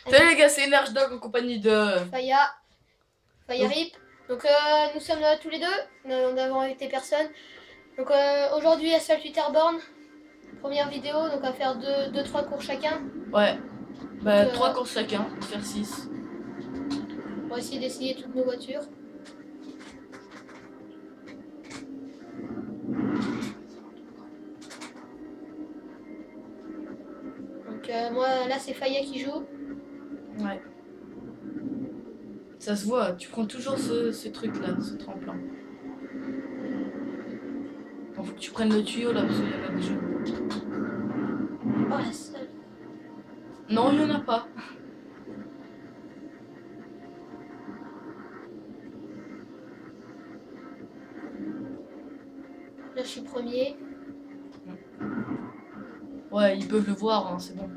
Salut les gars, c'est Energy Dog en compagnie de Faya Rip. Donc nous sommes là tous les deux, nous n'avons invité personne. Donc aujourd'hui Asphalt Airborne, première vidéo, donc on va faire 2-3 cours chacun. Ouais, bah Donc, 3 courses chacun, pour faire 6. On va essayer d'essayer toutes nos voitures. Donc moi là c'est Faya qui joue. Ouais. Ça se voit, tu prends toujours ce truc là, ce tremplin. Bon, faut que tu prennes le tuyau là, parce qu'il y en a déjà. Oh la seule. Non, il y en a pas. Là je suis premier. Ouais, ils peuvent le voir, hein, c'est bon.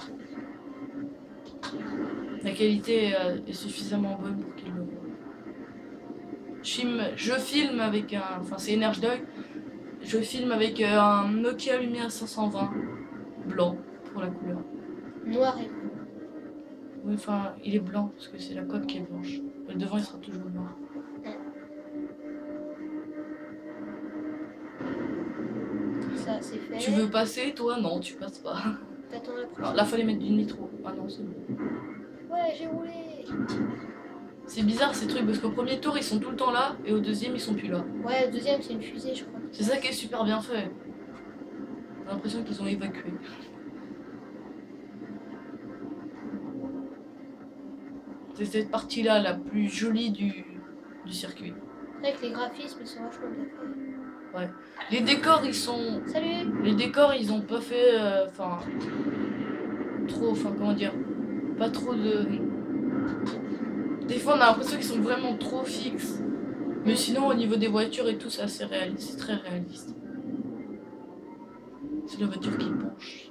La qualité est suffisamment bonne pour qu'ils le voient. Je filme avec un... Enfin, c'est Energy Dog. Je filme avec un Nokia Lumia 520 blanc pour la couleur. Noir et blanc. Oui, enfin, il est blanc parce que c'est la coque qui est blanche. Le devant, il sera toujours noir. Ça c'est fait. Tu veux passer, toi? Non, tu passes pas. T'attends la prochaine. Alors, là, fallait mettre du nitro. Ah non, c'est bon. Ouais, j'ai roulé. C'est bizarre ces trucs parce qu'au premier tour, ils sont tout le temps là et au deuxième, ils sont plus là. Ouais, le deuxième c'est une fusée je crois. C'est ça qui est super bien fait. J'ai l'impression qu'ils ont évacué. C'est cette partie-là la plus jolie du circuit. C'est vrai que les graphismes ils sont vachement bien faits. Ouais. Les décors, ils sont... Salut. Les décors, ils ont pas fait... Enfin... trop... Enfin, comment dire? Pas trop de... Des fois, on a l'impression qu'ils sont vraiment trop fixes. Mais sinon, au niveau des voitures et tout, c'est assez réaliste. C'est très réaliste. C'est la voiture qui penche.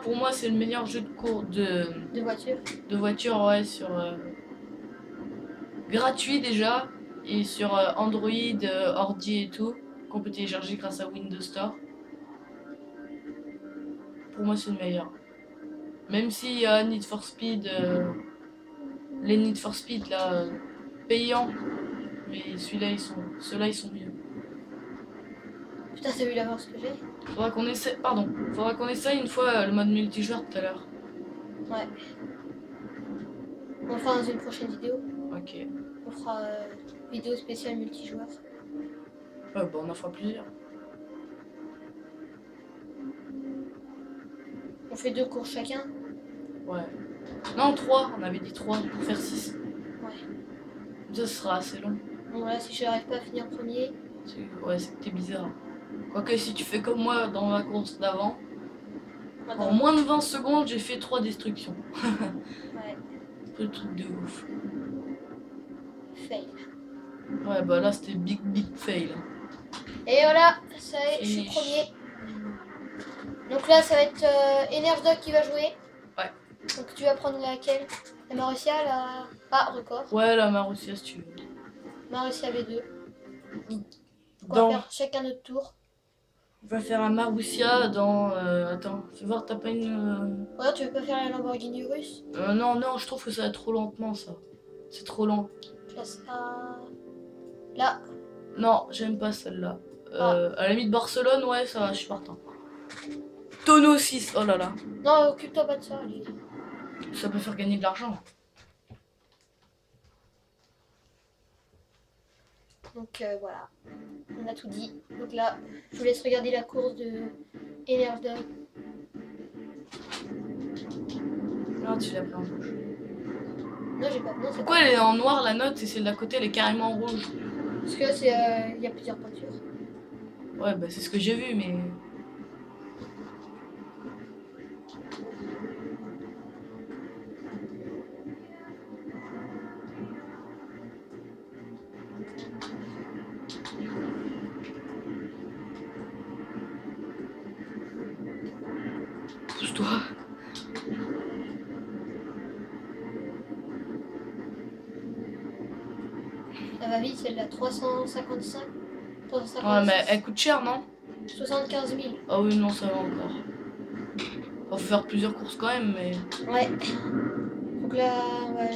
Pour moi, c'est le meilleur jeu de cours de voiture, ouais, sur gratuit déjà et sur Android, ordi et tout, qu'on peut télécharger grâce à Windows Store. Pour moi, c'est le meilleur. Même s'il y a Need for Speed, les Need for Speed là, payants, mais ceux-là ils sont mieux. Putain, t'as vu l'avance que j'ai? Faudra qu'on essaye une fois le mode multijoueur tout à l'heure. Ouais. On fera dans une prochaine vidéo. Ok. On fera vidéo spéciale multijoueur. Ouais, bon, on en fera plusieurs. On fait 2 cours chacun. Ouais. Non, 3, on avait dit 3 pour faire 6. Ouais. Ça sera assez long. Bon, voilà, si je n'arrive pas à finir premier. Ouais, c'était bizarre. Quoique, si tu fais comme moi dans la course d'avant, en moins de 20 secondes, j'ai fait 3 destructions. Ouais. C'est le truc de ouf. Fail. Ouais, bah là, c'était big fail. Et voilà, ça y est, je suis premier. Donc là, ça va être Energy Dog qui va jouer. Ouais. Donc tu vas prendre laquelle? La Marussia, la... Ah, record. Ouais, la Marussia, si tu veux. Marussia V2. On va faire chacun notre tour. On va faire un Marussia dans... Attends, fais voir, t'as pas une... Ouais, tu veux pas faire la Lamborghini russe? Non, je trouve que ça va trop lentement, ça. C'est trop lent. Là. Non, j'aime pas celle-là. À la limite Barcelone, ouais, ça va, je suis partant. Tonneau 6, oh là là. Non, occupe-toi pas de ça, lui. Ça peut faire gagner de l'argent. Donc voilà, on a tout dit. Donc là, je vous laisse regarder la course de Energy Dog. Ah, tu l'as pris en rouge. Non, j'ai pas. Pourquoi elle est en noir la note et celle d'à côté elle est carrément en rouge? Parce que c'est il y a plusieurs peintures. Ouais, bah c'est ce que j'ai vu, mais. Pousse-toi. Elle va vite, celle-là, 355. Ouais, mais elle coûte cher, non? 75 000. Ah oui, non, ça va encore. On va faire plusieurs courses quand même, mais... Ouais. Donc là, ouais,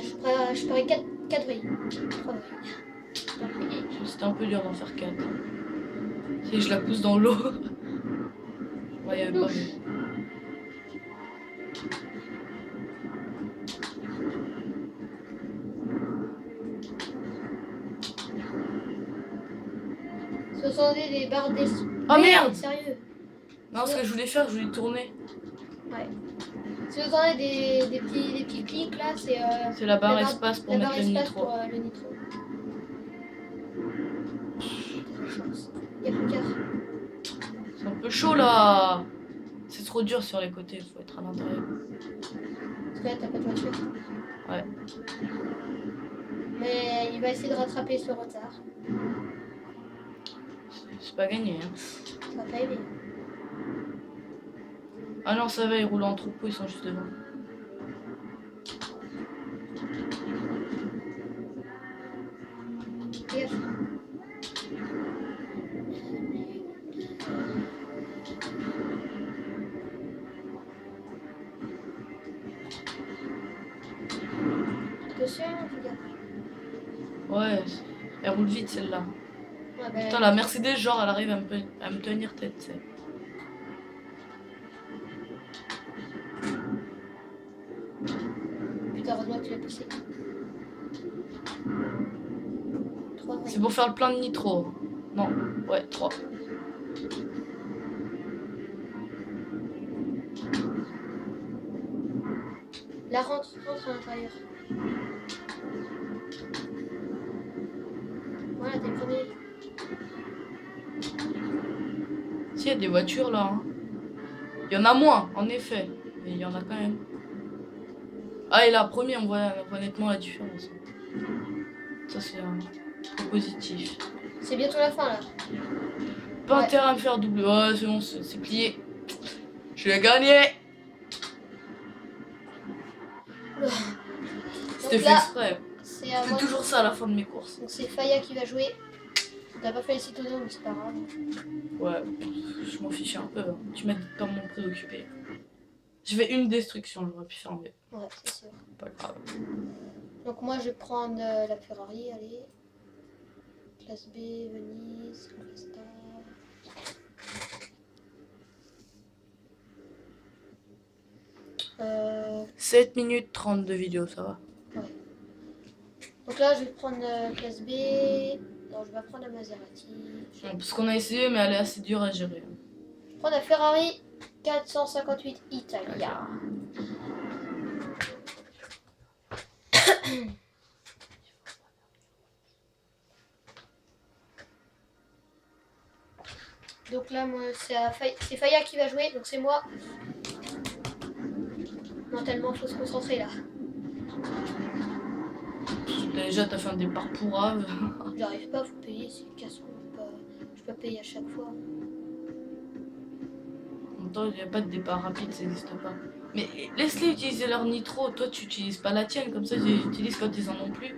je parie 4 vrilles. 3 vrilles. C'était un peu dur d'en faire 4. Si je la pousse dans l'eau. Ouais, il y avait pas mieux. Ce sont des barres des... Oh merde! Sérieux? Non, ce que je voulais faire, je voulais tourner. Ouais. Si vous entendez des petits clics là, c'est C'est la barre la barre- espace pour la mettre barre le espace nitro. pour le nitro. Il y a plus qu'à. C'est un peu chaud là. C'est trop dur sur les côtés, faut être à l'intérieur. Parce que là, t'as pas de voiture. Ouais. Mais il va essayer de rattraper ce retard. C'est pas gagné. Hein. Ça va pas aider. Ah non, ça va, ils roulent en troupeau, ils sont juste devant. Gaffe. Attention, fais gaffe. Ouais, elle roule vite celle-là. Ouais, bah, Putain, la Mercedes, genre, elle arrive à me tenir tête, tu sais. putain, heureusement que tu l'as poussé. 3 C'est pour faire le plein de nitro. Non, ouais, 3. La rentre à l'intérieur. Voilà, t'es le premier. Si, il y a des voitures là. Hein. Il y en a moins, en effet. Mais il y en a quand même. Ah, et là, premier, on voit nettement la différence. Ça, c'est un point positif. C'est bientôt la fin là. Pas Ouais. intérêt à me faire doubler. Ouais, c'est bon, c'est plié. Je l'ai gagné. C'était Donc fait là, exprès. c'est à C'est moi. toujours ça à la fin de mes courses. Donc c'est Faya qui va jouer. T'as pas fait les citodons, mais c'est pas grave. Ouais, je m'en fichais un peu. Hein. Tu m'as pas m'en préoccupé. Je vais une destruction, j'aurais pu faire mieux. Ouais, c'est sûr. Pas grave. Donc moi je vais prendre la Ferrari, allez. Classe B, Venise, classe A. 7 minutes 30 de vidéo, ça va. Ouais. Donc là je vais prendre classe B. Non, je vais prendre la Maserati. Parce qu'on a essayé, mais elle est assez dure à gérer. Je vais prendre la Ferrari 458 Italia. Donc là, moi, c'est Faya qui va jouer, donc c'est moi. Mentalement, il faut se concentrer là. Déjà, t'as fait un départ pourrave. J'arrive pas, faut payer, c'est casse. Je peux pas payer à chaque fois. En même temps, il n'y a pas de départ rapide, ça n'existe pas. Mais laisse-les utiliser leur nitro. Toi, tu n'utilises pas la tienne, comme ça, tu utilises quand ils en ont plus.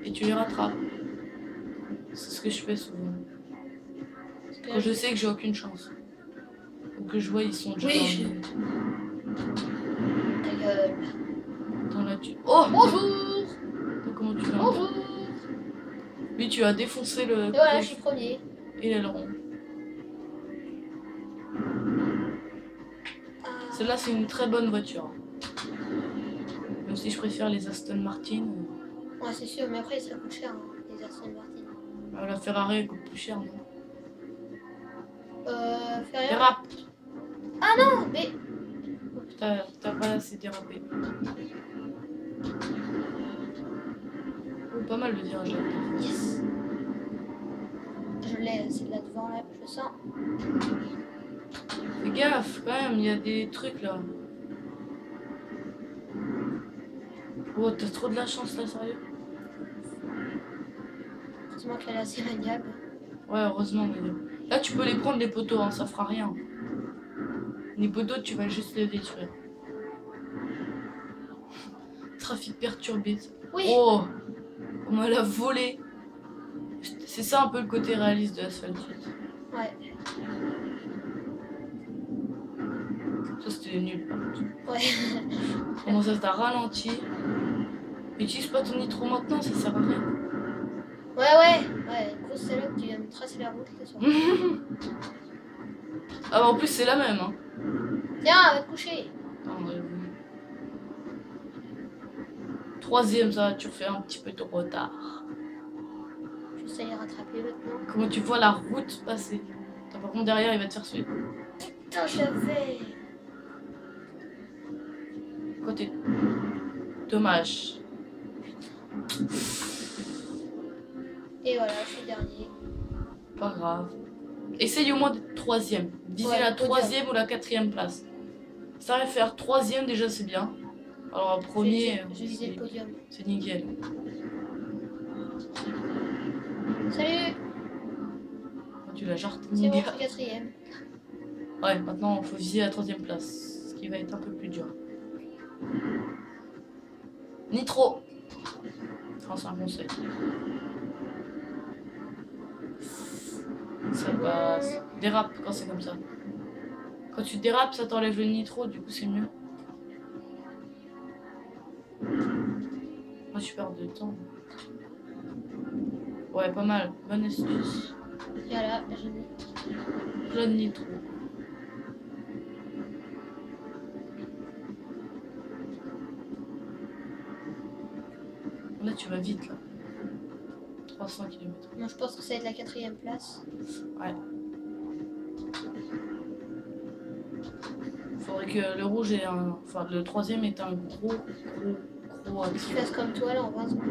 Et tu les rattrapes. C'est ce que je fais souvent. Quand je sais que j'ai aucune chance. Ou que je vois, ils sont déjà Oui, ta gueule. dans la tu... Oh! Bonjour. Comment tu fais? Bonjour. Lui, tu as défoncé le... Et voilà, je suis premier. Et l'aileron. Celle-là, c'est une très bonne voiture. Même si je préfère les Aston Martin. Ouais, c'est sûr, mais après, ça coûte cher, hein, les Aston Martin. La Ferrari, elle coûte plus cher, non? Ferrari. Dérape! Ah non, mais... T'as pas assez dérapé. Oh, pas mal le virage là. Yes. Je l'ai, c'est là devant, là, je le sens. Fais gaffe, quand même, il y a des trucs là. Oh, t'as trop de la chance là, sérieux? Heureusement qu'elle est assez maniable. Ouais, heureusement, mais là, tu peux les prendre, les poteaux, hein, ça fera rien. Les poteaux, tu vas juste les détruire. Trafic perturbé. Oui. Oh, on m'a la volé. C'est ça un peu le côté réaliste de Asphalt 8. Ouais. Ça c'était nul par contre. Ouais. Comment ça t'a ralenti? Utilise pas ton nitro maintenant, ça sert à rien. Ouais, grosse salope qui vient me tracer la route là, sur. Ah bah en plus c'est la même hein. Tiens, va te coucher. Attends, troisième, ça tu refais un petit peu de retard. Je sais les rattraper maintenant. Comment tu vois la route passer? Attends, par contre derrière il va te faire suivre. Putain, je l'avais. Côté. Dommage. Et voilà, je suis le dernier. Pas grave. Essaye au moins d'être troisième. Visez Ouais, la podium. troisième ou la quatrième place. Ça va faire troisième déjà c'est bien. Alors premier, J'ai visé le podium. c'est nickel. Salut. Tu l'as jarté C'est bon, bien. je suis quatrième. Ouais, maintenant il faut viser la troisième place. Ce qui va être un peu plus dur. Nitro. Oh, c'est un conseil. Ça passe. Dérape quand c'est comme ça. Quand tu dérapes, ça t'enlève le nitro, du coup c'est mieux. Moi je perds de temps. Ouais, pas mal. Bonne astuce. Et voilà, j'ai mis. Plein de nitro. Là tu vas vite là. 300 km. Moi, je pense que ça va être la quatrième place. Ouais. Faudrait que le rouge ait un. Enfin, le troisième est un gros Tu accident. fasses comme toi là en 20 secondes.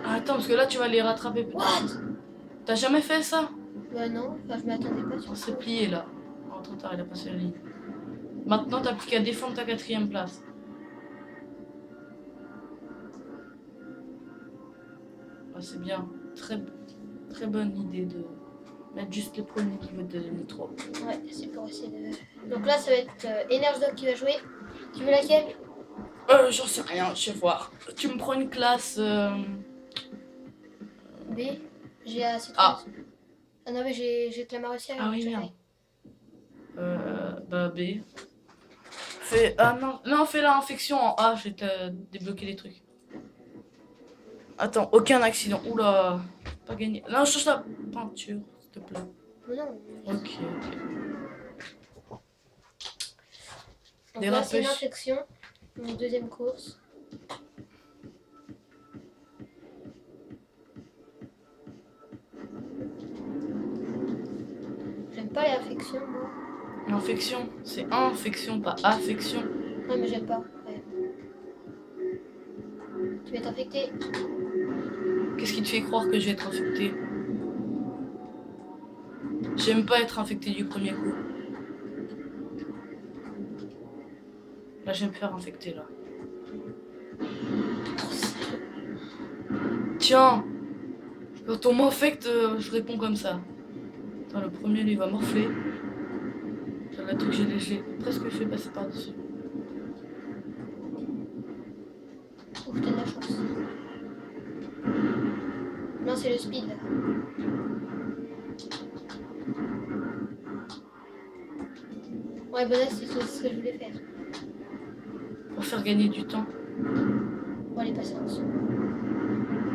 Ah, attends, parce que là tu vas les rattraper. What? T'as jamais fait ça? Bah non, enfin, je m'attendais pas sur On ça. s'est plié là. Oh, trop tard, il a passé la ligne. Maintenant, t'as plus qu'à défendre ta quatrième place. Ah, c'est bien. Très bonne idée de mettre juste les premiers niveaux de nitro. Ouais, c'est pour essayer de. Donc là, ça va être Energy Dog qui va jouer. Tu veux laquelle? J'en sais rien, je vais voir. Tu me prends une classe. B. J'ai assez de Ah. Ah non, mais j'ai Clamarussia. Ah oui, merde. Bah B. Fais. Ah non, non, fais l'infection en A, je vais te débloquer les trucs. Attends, aucun accident. Oula, pas gagné. Non, change la peinture, s'il te plaît. Mais non. Ok. Donc Des là, c'est une rappels. infection. Une deuxième course. J'aime pas les infections, moi. L'infection, c'est infection, pas affection. Ouais, mais j'aime pas. Ouais. Tu vas être infecté. Qu'est-ce qui te fait croire que je vais être infecté? J'aime pas être infecté du premier coup. Là, je vais me faire infecter, là. Tiens, quand on m'infecte, je réponds comme ça. Attends, le premier, lui, va morfler. Ça va être que j'ai presque fait passer par-dessus. Ouf, t'as de la chance. Non, c'est le speed, là. Ouais, bon, là, c'est ce que je voulais faire. Pour faire gagner du temps. Bon, allez, passer en dessous.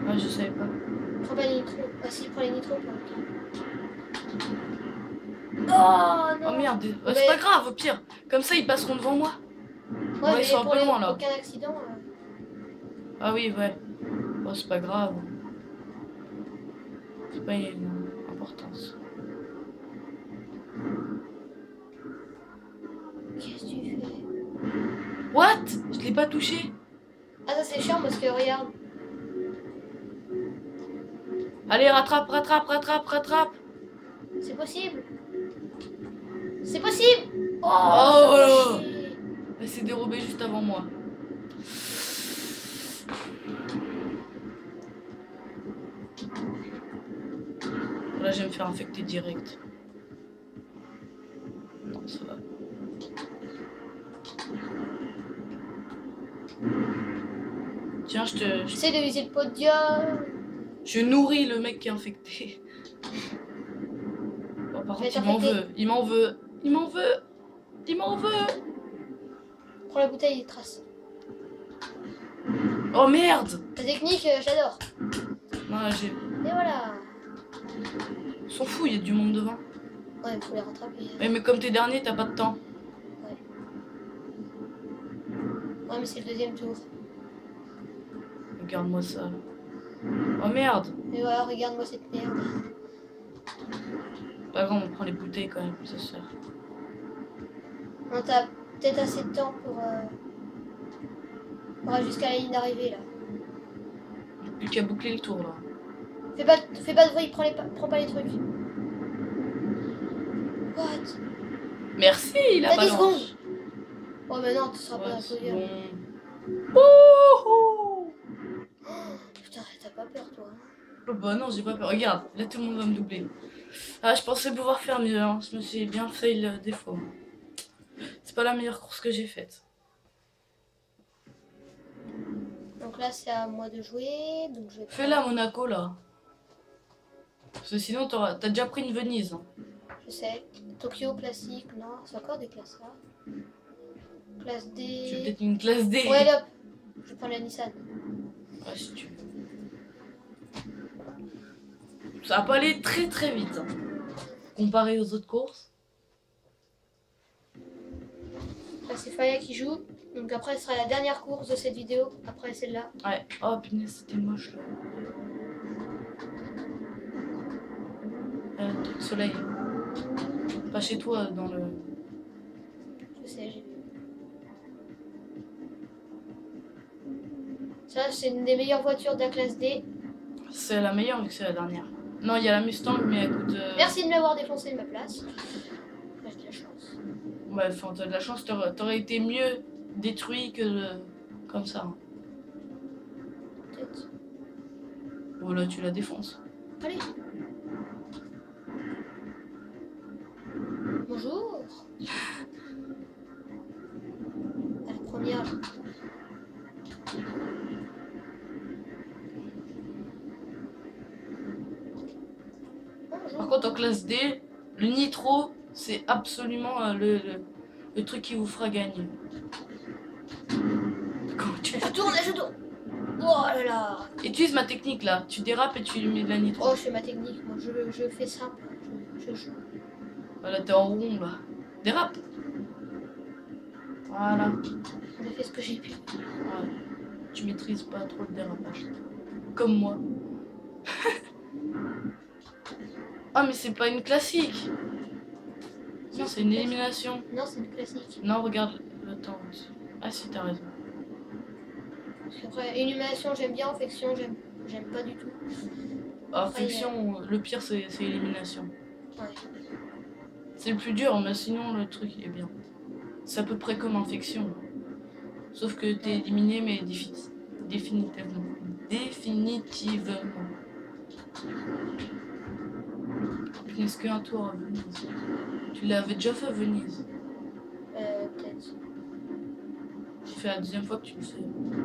Ah, je savais pas. Prends pas les nitros. Ah, si, prends les nitros pour le Oh non. Oh merde, Mais- c'est pas grave, au pire. Comme ça, ils passeront devant moi. Ouais, ils mais sont un pour peu les- loin, là. aucun accident. Ah oui, ouais. Bon, c'est pas grave. C'est pas une importance. Qu'est-ce que tu fais? What? Je l'ai pas touché. Ah, ça c'est chiant parce que regarde. Allez, rattrape, rattrape, rattrape, rattrape. C'est possible. C'est possible. Oh, Oh ça là. fait chier. Elle s'est dérobée juste avant moi. Là, je vais me faire infecter direct. Non, ça va. Tiens, J'essaie de viser le podium. je nourris le mec qui est infecté. Bon, par Mais contre, il t'as m'en infecté. veut. Il m'en veut. Il m'en veut. Il m'en veut. Prends la bouteille et trace. Oh merde. Ta technique, j'adore. Non, j'ai... Et voilà. On s'en fout, il y a du monde devant. Ouais, il faut les rattraper. Mais comme t'es dernier, t'as pas de temps. Ouais, mais c'est le deuxième tour. Regarde-moi ça. Oh merde. Et voilà, regarde-moi cette merde. Pas grave, on prend les bouteilles quand même, ça sert. On t'a peut-être assez de temps pour aller jusqu'à la ligne d'arrivée là. Plus qu'à boucler le tour là. Fais pas de bruit, prends pas les trucs. What? Merci la T'as 10 balance. secondes. Oh mais non, tu seras pas dans le c'est podium. bon. Oh, Putain, t'as pas peur toi. oh. Bah non, j'ai pas peur. Regarde, là tout le monde va me doubler. Ah, je pensais pouvoir faire mieux, hein. Je me suis bien fail des fois. C'est pas la meilleure course que j'ai faite. Donc là, c'est à moi de jouer. Donc je vais Fais-la Monaco là. Parce que sinon t'as déjà pris une Venise. Hein. Je sais. Tokyo classique, non, c'est encore des classes là. Classe Tu veux D. peut-être une classe D. Ouais, hop. Je prends la Nissan. Ouais, si tu veux. Ça va pas aller très très vite. Hein. Comparé aux autres courses. Là, c'est Faya qui joue. Donc après, ce sera la dernière course de cette vidéo. Après celle-là. Ouais. Oh punaise, c'était moche là. Truc soleil. Pas chez toi, dans le... Je sais, j'ai vu. Ça, c'est une des meilleures voitures de la classe D. C'est la meilleure vu que c'est la dernière. Non, il y a la Mustang, mais elle coûte... Merci de m'avoir défoncé de ma place. J'ai de la chance. Ouais, enfin, t'as de la chance, t'aurais été mieux détruit que comme ça. Hein. Peut-être. Oh là, tu la défonces. Allez. Bonjour. À la première. Par contre, en classe D, le nitro, c'est absolument le truc qui vous fera gagner. Comment tu... Je tourne. Oh là là. Utilise ma technique là, tu dérapes et tu lui mets de la nitro. Oh, je fais ma technique. Moi, je fais simple. Je joue. Voilà, t'es en rond là. Dérape. Voilà. J'ai fait ce que j'ai pu. Ouais. Tu maîtrises pas trop le dérapage. Comme moi. Ah, mais c'est pas une classique. Non, c'est une élimination. Non, c'est une classique. Non, regarde le temps aussi. Ah si, t'as raison. Parce qu'après, élimination, j'aime bien. Infection, j'aime pas du tout. Infection, le pire, c'est élimination. Ouais. C'est le plus dur, mais sinon, le truc est bien. C'est à peu près comme infection. Sauf que t'es éliminé, mais définitivement. Définitivement. Est-ce qu'un tour à Venise? Tu l'avais déjà fait à Venise? Peut-être. C'est la deuxième fois que tu le fais.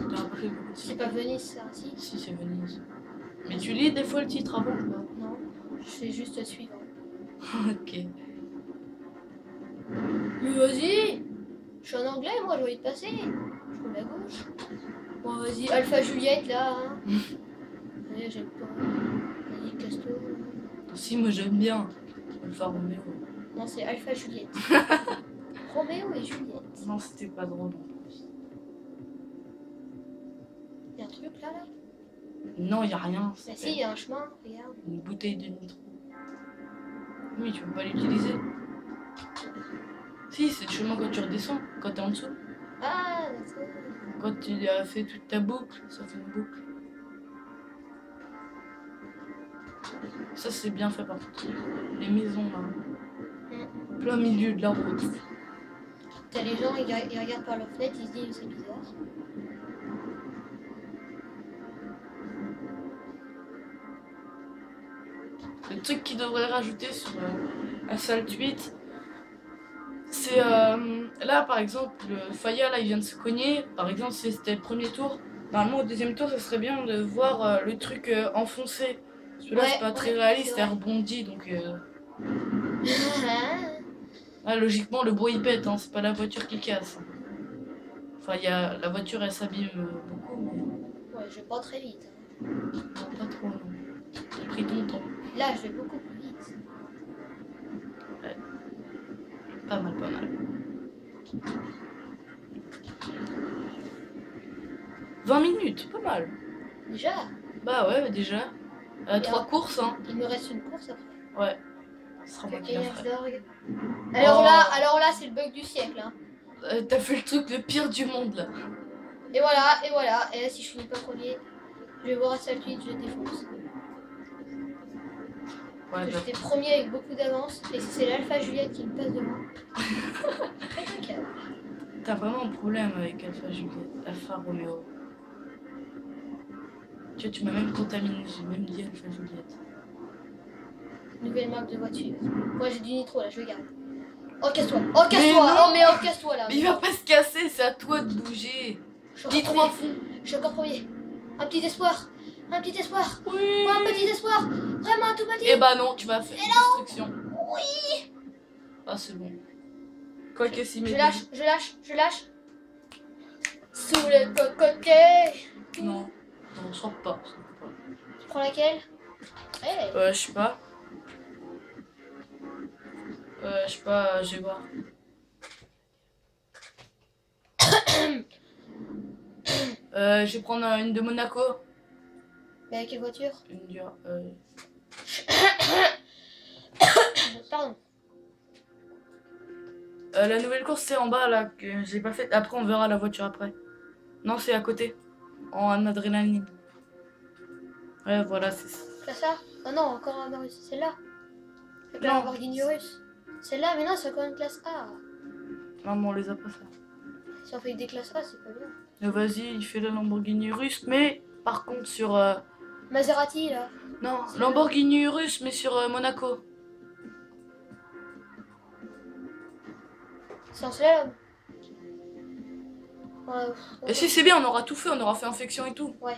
T'as appris beaucoup de C'est pas Venise, ça, si? Si, c'est Venise. Mais tu lis des fois le titre avant ou pas? Non, je fais juste suivant. Ok. Mais vas-y! Je suis en anglais, moi, j'ai envie de passer. Je prends la gauche. Bon, vas-y, Alpha Juliette, là. Hein. Ouais, j'aime pas. Vas-y, casse-toi. Si, moi j'aime bien. Alpha Romeo. Non, c'est Alpha Juliette. Roméo et Juliette. Non, c'était pas drôle. Il y a un truc là, là? Non, y a rien. Bah si, il y a un chemin, regarde. Une bouteille de nitro. Oui, tu peux pas l'utiliser. Si, c'est le chemin quand tu redescends, quand t'es en dessous. Ah, d'accord. Quand tu as fait toute ta boucle, ça fait une boucle. Ça, c'est bien fait par contre. Les maisons là. Plein milieu de la route. T'as les gens, ils regardent par leur fenêtre, ils se disent c'est bizarre. Le truc qu'ils devraient rajouter sur Asphalt 8, c'est là par exemple, le Faya là il vient de se cogner. Par exemple, si c'était le premier tour, normalement au deuxième tour, ça serait bien de voir le truc enfoncé. Parce que là, Ouais, c'est pas très ouais, réaliste, c'est elle vrai. rebondit donc. Ah, logiquement, le bruit il pète, hein, c'est pas la voiture qui casse. Enfin, la voiture elle s'abîme beaucoup, mais Ouais, je vais pas très vite. non, pas trop. Non. T'as pris ton temps. Là, je vais beaucoup plus vite. Pas mal, pas mal. 20 minutes, pas mal. Déjà, Bah ouais, déjà. Et 3 alors courses, hein. il me reste une course après. Ouais. Ce sera moi qui la Energy ferai. Dog. Oh. Alors là, c'est le bug du siècle. Hein. T'as fait le truc le pire du monde là. Et voilà, et voilà. Et là, si je finis pas premier, je vais voir à Salt Tweet, je défonce. Ouais, bah, J'étais premier avec beaucoup d'avance, et c'est l'Alpha Juliette qui me passe devant. Impeccable. t'as vraiment un problème avec Alpha Juliette, Alpha Romeo. Tu m'as même contaminé, j'ai même dit Alpha Juliette. Nouvelle marque de voiture. Moi, j'ai du nitro là, je le garde. Oh, casse-toi. Oh, Mais casse-toi. non. Oh, mais oh, casse-toi là. Mais il va pas se casser, c'est à toi de bouger. Je suis Dis encore 3 premier. fond. Je suis encore premier. Un petit espoir. Un petit espoir. Oui. Oh, un petit espoir. Vraiment un tout petit. Eh bah non, tu m'as fait destruction. Oui. Ah c'est bon. Quoi que si Je lâche. Sous le cocotier. Non, non, sors pas. Tu prends laquelle? Hey. Je sais pas. Je sais pas, je vais voir. Je vais prendre une de Monaco. Mais avec quelle voiture? Une dure. Pardon. La nouvelle course c'est en bas là que j'ai pas faite. Après on verra la voiture après. Non c'est à côté. En adrénaline. Ouais voilà c'est ça. C'est ça? Oh non, encore un russe. Celle-là. C'est pas Non. la Lamborghini russe. Celle-là, mais non, c'est encore une classe A. Non mais on les a pas ça. Si on fait des classes A, c'est pas bien. Vas-y il fait la Lamborghini russe mais par contre sur... Maserati là. Non, Lamborghini russe mais sur Monaco. C'est en slalom. Et si c'est bien, on aura tout fait, on aura fait infection et tout. Ouais.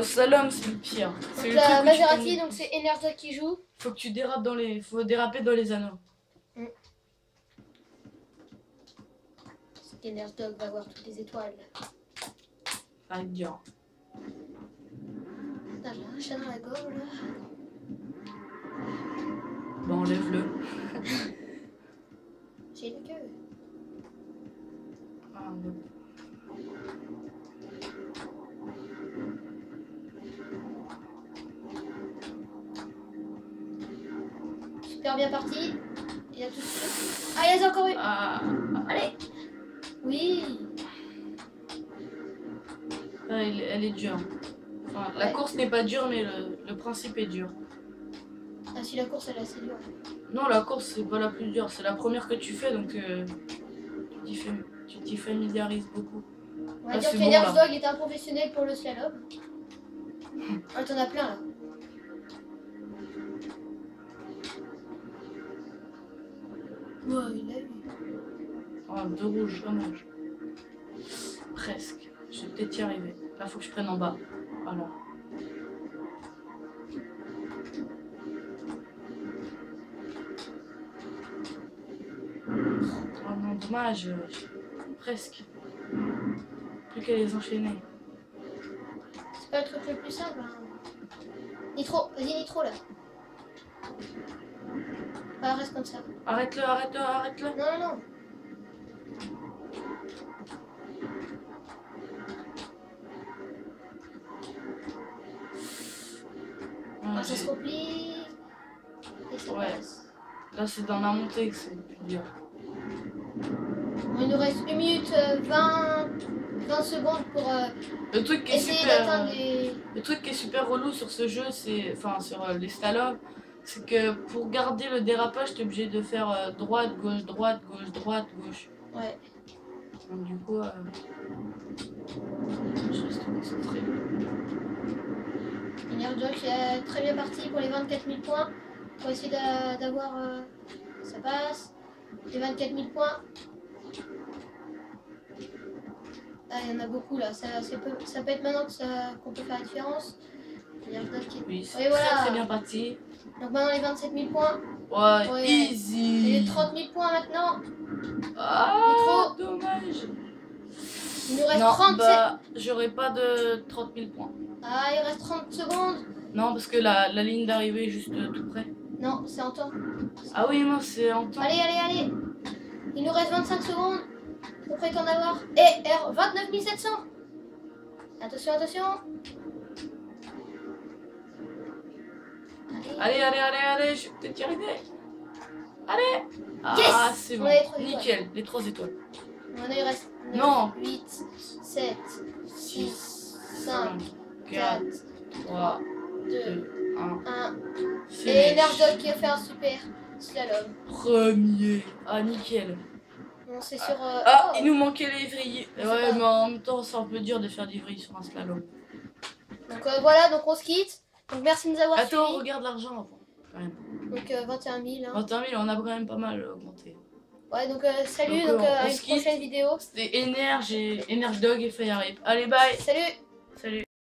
Slalom, c'est le pire. C'est Donc le la truc où tu Maserati, tombes- donc c'est Energy qui joue. Faut que tu dérapes faut déraper dans les anneaux. Cet Energy Dog va voir toutes les étoiles. Ça va être dur. Putain, j'ai un chat dans la gorge là. Bon, enlève-le. J'ai une queue. Ah, bon. Super bien parti. Il y a tout de suite. Ah, il y a encore une. Ah, Allez. Oui. elle est dure. Enfin, la Ouais. course n'est pas dure, mais le principe est dur. Ah, si la course elle est assez dure. Non, la course, c'est pas la plus dure. C'est la première que tu fais, donc tu t'y familiarises beaucoup. On va Ah, dire c'est que bon, Energy là. Dog est un professionnel pour le slalom. Ah, t'en as plein là. Ouais, il a eu. Ah, deux rouges, dommage. Presque. Je vais peut-être y arriver. Là, faut que je prenne en bas. Voilà. Oh non, dommage. Presque. Plus qu'à les enchaîner. C'est pas le truc le plus simple. Hein. Nitro, vas-y Nitro là. Voilà, reste comme ça. Arrête-le, arrête-le, arrête-le. Non, non, non. Ah, Ça se replie. Et ça Ouais. passe. Là, c'est dans la montée que c'est le plus dur. Bon, il nous reste 1 minute 20 secondes pour Le truc qui est essayer super... d'atteindre les... Le truc qui est super relou sur ce jeu, c'est... Enfin, sur les slaloms, c'est que pour garder le dérapage, t'es obligé de faire droite, gauche, droite, gauche, droite, gauche. Ouais. Donc du coup, je reste concentré. Energy Dog est très bien parti pour les 24 000 points. Pour essayer d'avoir... ça passe. Les 24 000 points. Ah, il y en a beaucoup là. Ça peut être maintenant qu'on peut faire la différence. Energy Dog qui est... Oui, c'est Et voilà. très bien parti. Donc maintenant les 27 000 points. Ouais, Ouais. easy. J'ai 30 000 points maintenant. Ah, Micro. dommage. Il nous reste Non, 37. bah, j'aurais pas de 30 000 points. Ah, il reste 30 secondes. Non, parce que la ligne d'arrivée est juste tout près. Non, c'est en temps. Ah oui, non, c'est en temps. Allez, allez, allez. Il nous reste 25 secondes. Faut près qu'en avoir. Et R 29 700. Attention, attention. Allez, allez, allez, allez, je vais peut-être y arriver. Allez. Ah, Yes, c'est on bon. a les 3 étoiles. Nickel, les 3 étoiles. Maintenant, il reste 9, Non. 8, 7, 6, 5, 4, 4, 3, 2, 2, 1. 1. Et Finish. Nerdog qui a fait un super slalom. Premier. Ah, nickel. Bon, c'est sur. Ah, oh. il nous manquait les vrilles. Je sais Ouais, pas. mais en même temps, c'est un peu dur de faire des vrilles sur un slalom. Donc voilà, donc on se quitte. Donc merci de nous avoir Attends, suivis. regarde l'argent avant. Quand même. Donc 21 000. Hein. 21 000, on a quand même pas mal augmenté. Ouais, donc salut, Donc, donc on à se une quitte. prochaine vidéo. C'était Energe Dog et Fire Rip. Allez, bye. Salut! Salut.